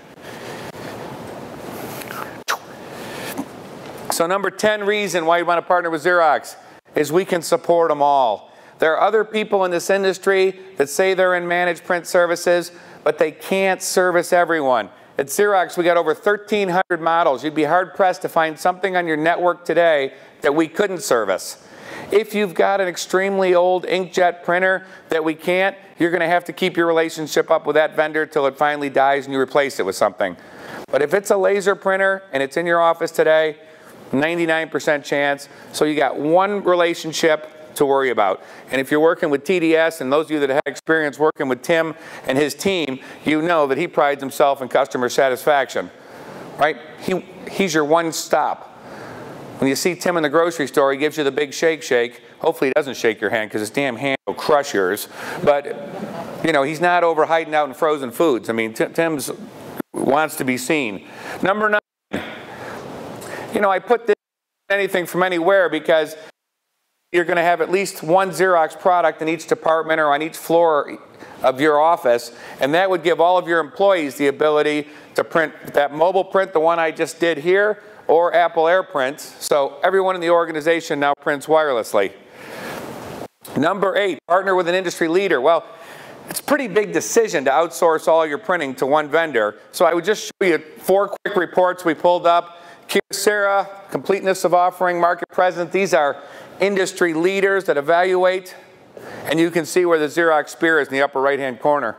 So number 10 reason why you want to partner with Xerox is we can support them all. There are other people in this industry that say they're in managed print services, but they can't service everyone. At Xerox, we got over 1,300 models. You'd be hard-pressed to find something on your network today that we couldn't service. If you've got an extremely old inkjet printer that we can't, you're going to have to keep your relationship up with that vendor till it finally dies and you replace it with something. But if it's a laser printer and it's in your office today, 99% chance. So you got one relationship to worry about. And if you're working with TDS, and those of you that have experience working with Tim and his team, you know that he prides himself in customer satisfaction, right? He's your one stop. When you see Tim in the grocery store, he gives you the big shake. Hopefully he doesn't shake your hand because his damn hand will crush yours. But, you know, he's not over hiding out in frozen foods. I mean, Tim's wants to be seen. Number 9, you know, I put this anything from anywhere because you're going to have at least one Xerox product in each department or on each floor of your office, and that would give all of your employees the ability to print that mobile print, the one I just did here, or Apple AirPrint. So everyone in the organization now prints wirelessly. Number 8, partner with an industry leader. Well, it's a pretty big decision to outsource all your printing to one vendor. So I would just show you 4 quick reports we pulled up. Kyocera, completeness of offering, market presence. These are industry leaders that evaluate. And you can see where the Xerox spear is in the upper right-hand corner.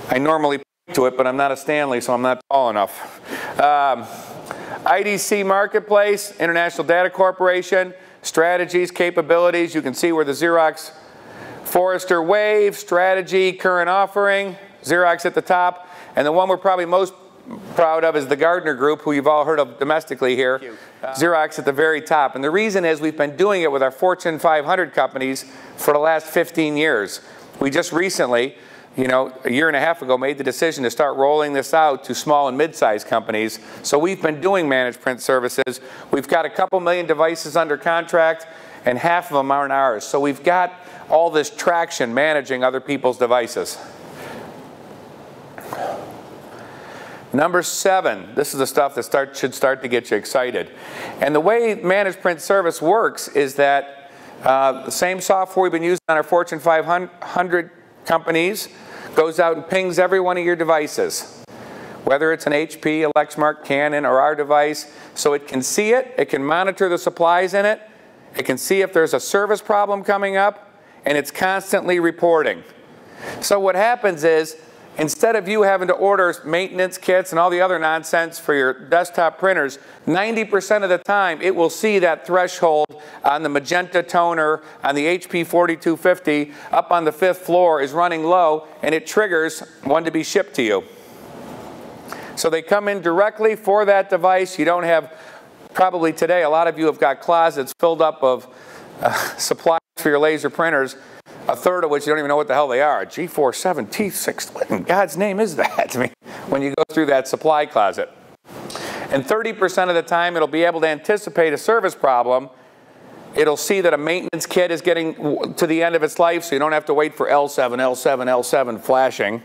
I normally point to it, but I'm not a Stanley, so I'm not tall enough. IDC Marketplace, International Data Corporation, strategies, capabilities. You can see where the Xerox Forrester Wave, strategy, current offering, Xerox at the top. And the one we're probably most proud of is the Gardner Group, who you've all heard of domestically here. Xerox at the very top. And the reason is we've been doing it with our Fortune 500 companies for the last 15 years. We just recently, you know, a year and a half ago, made the decision to start rolling this out to small and mid-sized companies. So we've been doing managed print services. We've got a couple million devices under contract, and half of them aren't ours. So we've got all this traction managing other people's devices. Number 7, this is the stuff that should start to get you excited. And the way managed print service works is that the same software we've been using on our Fortune 500 companies goes out and pings every one of your devices, whether it's an HP, a Lexmark, Canon, or our device, so it can see it, it can monitor the supplies in it, it can see if there's a service problem coming up, and it's constantly reporting. So what happens is, instead of you having to order maintenance kits and all the other nonsense for your desktop printers, 90% of the time it will see that threshold on the magenta toner on the HP 4250 up on the 5th floor is running low, and it triggers one to be shipped to you. So they come in directly for that device. You don't have, probably today, a lot of you have got closets filled up of supplies for your laser printers, a third of which you don't even know what the hell they are. G47, T6, what in God's name is that? I mean, when you go through that supply closet. And 30% of the time, it'll be able to anticipate a service problem. It'll see that a maintenance kit is getting to the end of its life, so you don't have to wait for L7, L7, L7 flashing.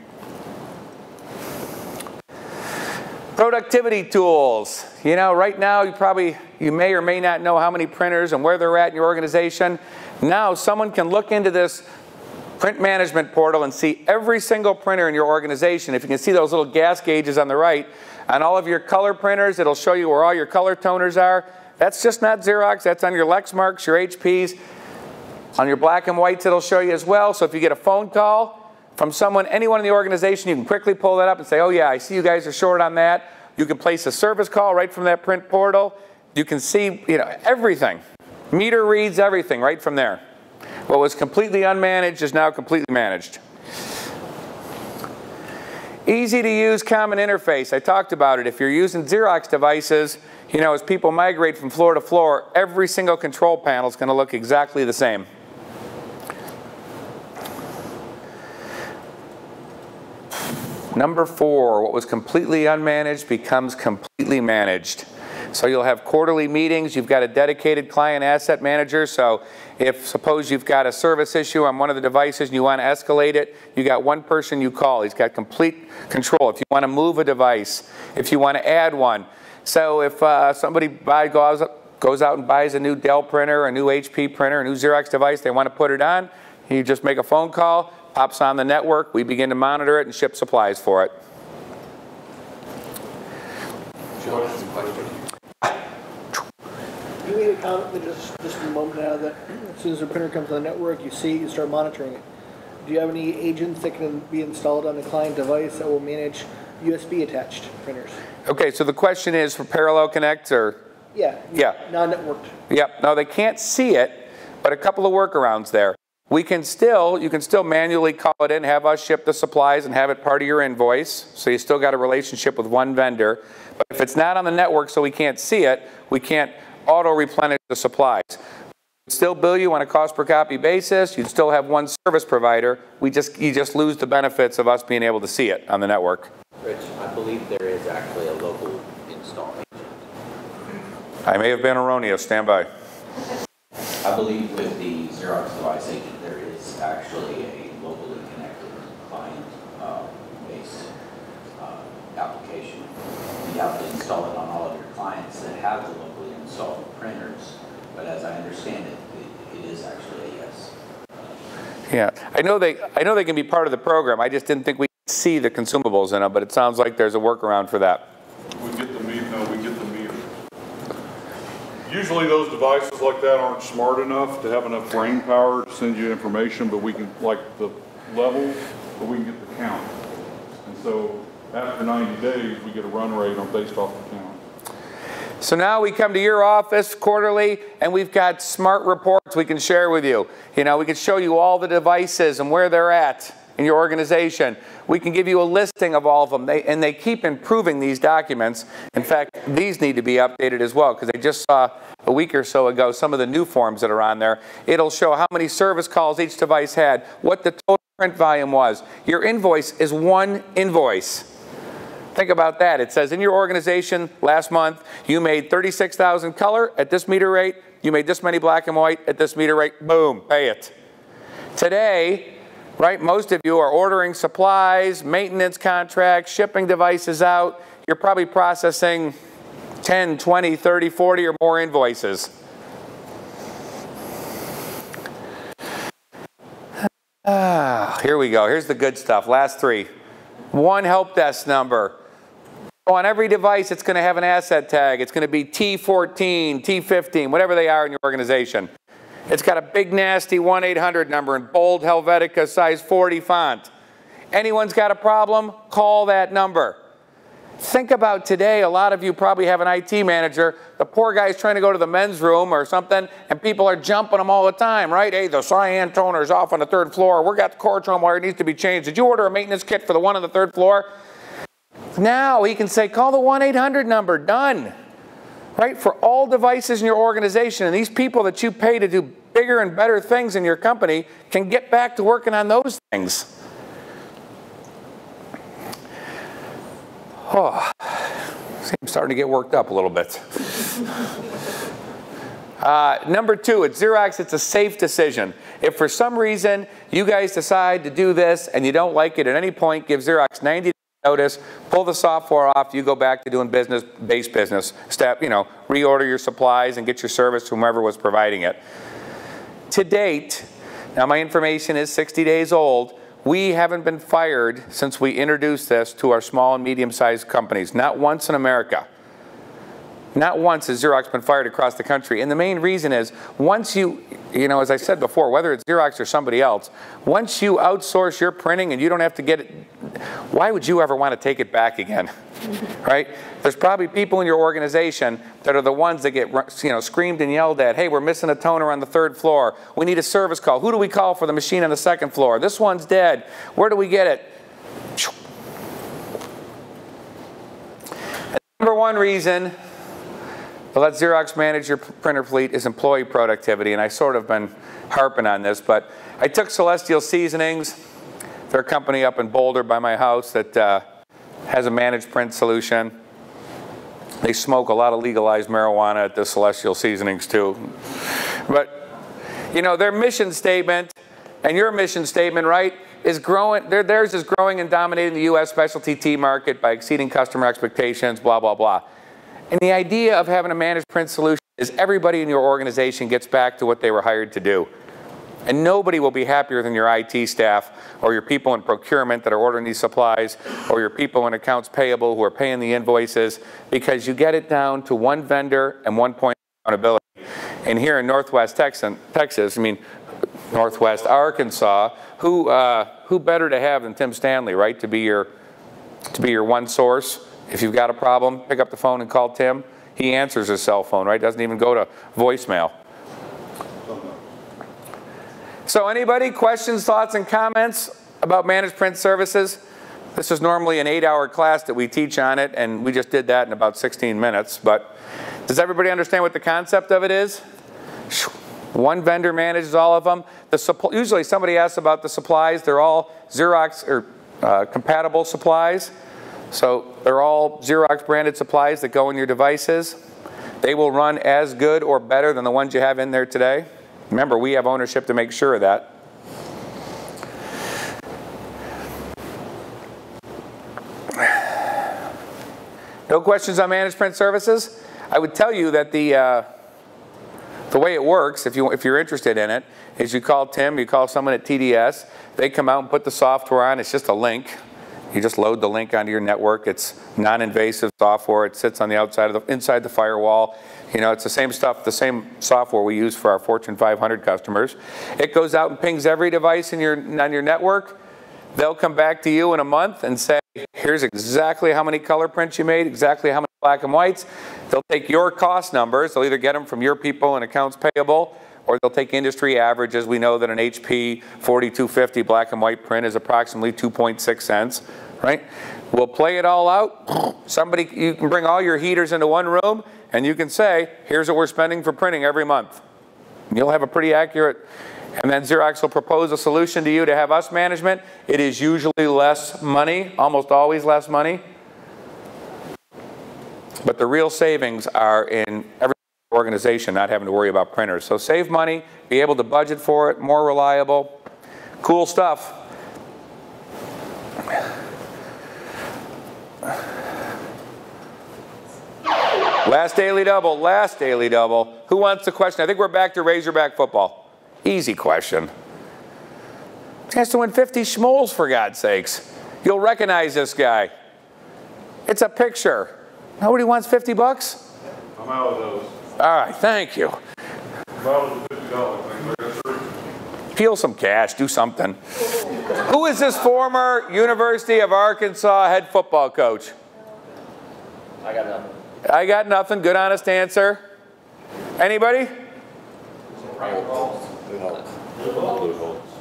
Productivity tools. You know, right now, you may or may not know how many printers and where they're at in your organization. Now someone can look into this print management portal and see every single printer in your organization. If you can see those little gas gauges on the right, on all of your color printers, it'll show you where all your color toners are. That's just not Xerox, that's on your Lexmarks, your HPs. On your black and whites, it'll show you as well. So if you get a phone call from someone, anyone in the organization, you can quickly pull that up and say, oh yeah, I see you guys are short on that. You can place a service call right from that print portal. You can see, you know, everything. Meter reads everything right from there. What was completely unmanaged is now completely managed. Easy to use common interface. I talked about it. If you're using Xerox devices, you know, as people migrate from floor to floor, every single control panel is going to look exactly the same. Number 4, what was completely unmanaged becomes completely managed. So you'll have quarterly meetings. You've got a dedicated client asset manager. So if suppose you've got a service issue on one of the devices and you want to escalate it, you got one person you call. He's got complete control. If you want to move a device, if you want to add one. So if somebody goes out and buys a new Dell printer, a new HP printer, a new Xerox device, they want to put it on, you just make a phone call, pops on the network, we begin to monitor it and ship supplies for it. Sean has a question. You made a comment just a moment now that as soon as the printer comes on the network, you see, you start monitoring it. Do you have any agents that can be installed on the client device that will manage USB attached printers? Okay, so the question is for parallel connects or? Yeah. Non-networked. Yep. No, they can't see it, but a couple of workarounds there. You can still manually call it in, have us ship the supplies and have it part of your invoice. So you still got a relationship with one vendor. But if it's not on the network so we can't see it, we can't auto-replenish the supplies. We'd still bill you on a cost per copy basis. You'd still have one service provider. You just lose the benefits of us being able to see it on the network. Rich, I believe believe there is actually a local install agent. I may have been erroneous. Stand by. I believe with the Xerox device agent, there is actually a locally connected client-based application. You have to install it on all of your clients that have the locally installed printers, but as I understand it, it is actually a yes. Yeah, I know they can be part of the program. I just didn't think we could see the consumables in them, but it sounds like there's a workaround for that. We get the meter. No, we get the meter. Usually those devices like that aren't smart enough to have enough brain power to send you information, but we can, like the level, but we can get the count. And so after 90 days, we get a run rate based off the count. So now we come to your office quarterly, and we've got smart reports we can share with you. You know, we can show you all the devices and where they're at in your organization. We can give you a listing of all of them, and they keep improving these documents. In fact, these need to be updated as well, because I just saw a week or so ago some of the new forms that are on there. It'll show how many service calls each device had, what the total print volume was. Your invoice is one invoice. Think about that. It says in your organization last month, you made 36,000 color at this meter rate. You made this many black and white at this meter rate. Boom, pay it. Today, right, most of you are ordering supplies, maintenance contracts, shipping devices out. You're probably processing 10, 20, 30, 40 or more invoices. Here we go. Here's the good stuff. Last three. One help desk number. On every device, it's going to have an asset tag. It's going to be T14, T15, whatever they are in your organization. It's got a big, nasty 1-800 number in bold Helvetica size 40 font. Anyone's got a problem, call that number. Think about today, a lot of you probably have an IT manager. The poor guy's trying to go to the men's room or something, and people are jumping him all the time, right? Hey, the cyan toner's off on the 3rd floor. We got the Cortron wire, it needs to be changed. Did you order a maintenance kit for the one on the 3rd floor? Now he can say, call the 1-800 number, done. Right, for all devices in your organization, and these people that you pay to do bigger and better things in your company can get back to working on those things. Oh, I'm starting to get worked up a little bit. Number 2, at Xerox, it's a safe decision. If for some reason you guys decide to do this and you don't like it at any point, give Xerox 90 days notice, pull the software off, you go back to doing base business. Reorder your supplies and get your service from whomever was providing it. To date, now my information is 60 days old, we haven't been fired since we introduced this to our small and medium-sized companies. Not once in America. Not once has Xerox been fired across the country. And the main reason is, once you as I said before, whether it's Xerox or somebody else, once you outsource your printing and you don't have to get it, why would you ever want to take it back again? Right? There's probably people in your organization that are the ones that get screamed and yelled at. Hey, we're missing a toner on the 3rd floor. We need a service call. Who do we call for the machine on the 2nd floor? This one's dead. Where do we get it? And number one reason to let Xerox manage your printer fleet is employee productivity, and I sort of been harping on this, but I took Celestial Seasonings. They're a company up in Boulder by my house that has a managed print solution. They smoke a lot of legalized marijuana at the Celestial Seasonings too. But, their mission statement and your mission statement, right, is growing. Theirs is growing and dominating the U.S. specialty tea market by exceeding customer expectations, blah, blah, blah. And the idea of having a managed print solution is everybody in your organization gets back to what they were hired to do. And nobody will be happier than your IT staff or your people in procurement that are ordering these supplies or your people in accounts payable who are paying the invoices, because you get it down to one vendor and one point of accountability. And here in Northwest Texas, Northwest Arkansas, who better to have than Tim Stanley, right, to be your one source? If you've got a problem, pick up the phone and call Tim. He answers his cell phone, right? Doesn't even go to voicemail. So anybody, questions, thoughts, and comments about managed print services? This is normally an 8-hour class that we teach on it, and we just did that in about 16 minutes. But does everybody understand what the concept of it is? One vendor manages all of them. Usually somebody asks about the supplies. They're all Xerox or compatible supplies. So they're all Xerox branded supplies that go in your devices. They will run as good or better than the ones you have in there today. Remember, we have ownership to make sure of that. No questions on managed print services? I would tell you that the way it works, if you're interested in it, is you call Tim, you call someone at TDS, they come out and put the software on. It's just a link. You just load the link onto your network. It's non-invasive software. It sits on the outside of inside the firewall. You know, it's the same stuff, the same software we use for our Fortune 500 customers. It goes out and pings every device on your network. They'll come back to you in a month and say, here's exactly how many color prints you made, exactly how many black and whites. They'll take your cost numbers. They'll either get them from your people in accounts payable, or they'll take industry averages. We know that an HP 4250 black and white print is approximately 2.6 cents, right? We'll play it all out. You can bring all your heaters into one room, and you can say, here's what we're spending for printing every month. And you'll have a pretty accurate, and then Xerox will propose a solution to you to have us management. It is usually less money, almost always less money. But the real savings are in every organization not having to worry about printers. So save money, be able to budget for it, more reliable, cool stuff. Last daily double, last daily double. Who wants the question? I think we're back to Razorback football. Easy question. Chance to win 50 schmoles, for God's sakes. You'll recognize this guy. It's a picture. Nobody wants 50 bucks? I'm out of those. All right, thank you. I'm out of the $50 thing. I got 3. Peel some cash, do something. Who is this former University of Arkansas head football coach? I got nothing. I got nothing. Good, honest answer. Anybody?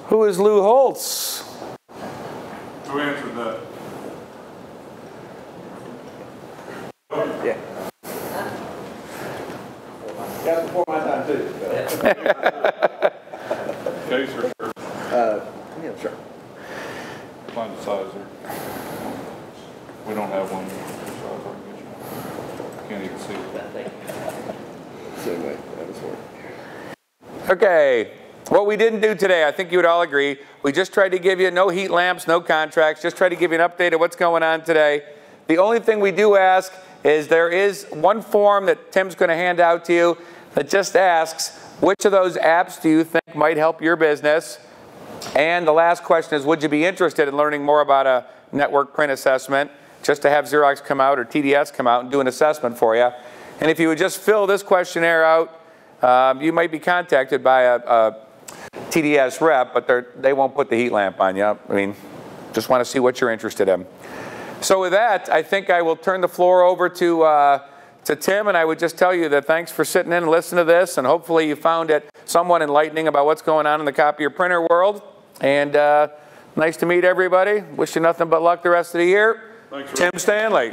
Who is Lou Holtz? Who answered that? Yeah. Got it before my time too. Case or shirt? Yeah, sure. Find the size there. We don't have one. Can't even see it. Same way. That was one. Okay. What we didn't do today, I think you would all agree, we just tried to give you no heat lamps, no contracts, just tried to give you an update of what's going on today. The only thing we do ask is there is one form that Tim's going to hand out to you that just asks, which of those apps do you think might help your business? And the last question is, would you be interested in learning more about a network print assessment, just to have Xerox come out or TDS come out and do an assessment for you? And if you would just fill this questionnaire out, you might be contacted by a TDS rep, but they won't put the heat lamp on you. I mean, just want to see what you're interested in. So with that, I think I will turn the floor over to Tim, and I would just tell you that thanks for sitting in and listening to this, and hopefully you found it somewhat enlightening about what's going on in the copier printer world. And nice to meet everybody. Wish you nothing but luck the rest of the year. Thanks, Tim Stanley.